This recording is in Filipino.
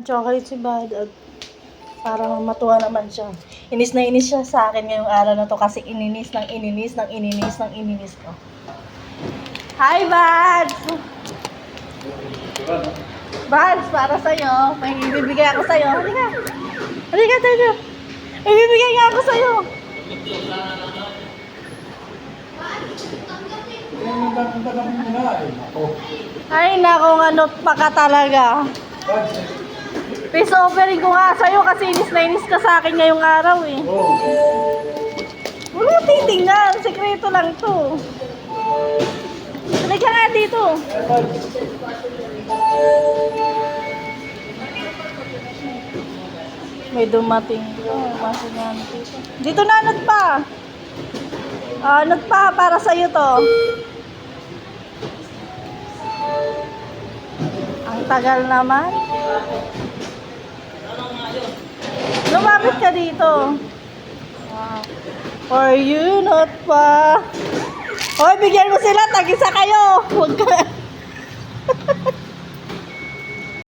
Chocolate si Bad at para matuwa naman siya. Inis na inis siya sa akin ngayong araw na to kasi ininis ko. Hi, Bads! Bads, para sa'yo. May ibibigay ako sa'yo. Halika. Halika tayo. May ibibigay nga ako sa'yo. Ay, nako, ano pa ka talaga. Peace offering ko nga sa'yo kasi inis na inis ka sa akin ngayong araw eh. Huwag mo titingnan, sekreto lang to. Halika nga dito. May dumating ko, masinante ko. Dito na, anod pa. Anod pa, para sa'yo to. Ang tagal naman. Lumapit ka dito. For you, not pa. Hoy, bigyan mo sila. Tag-isa kayo. Huwag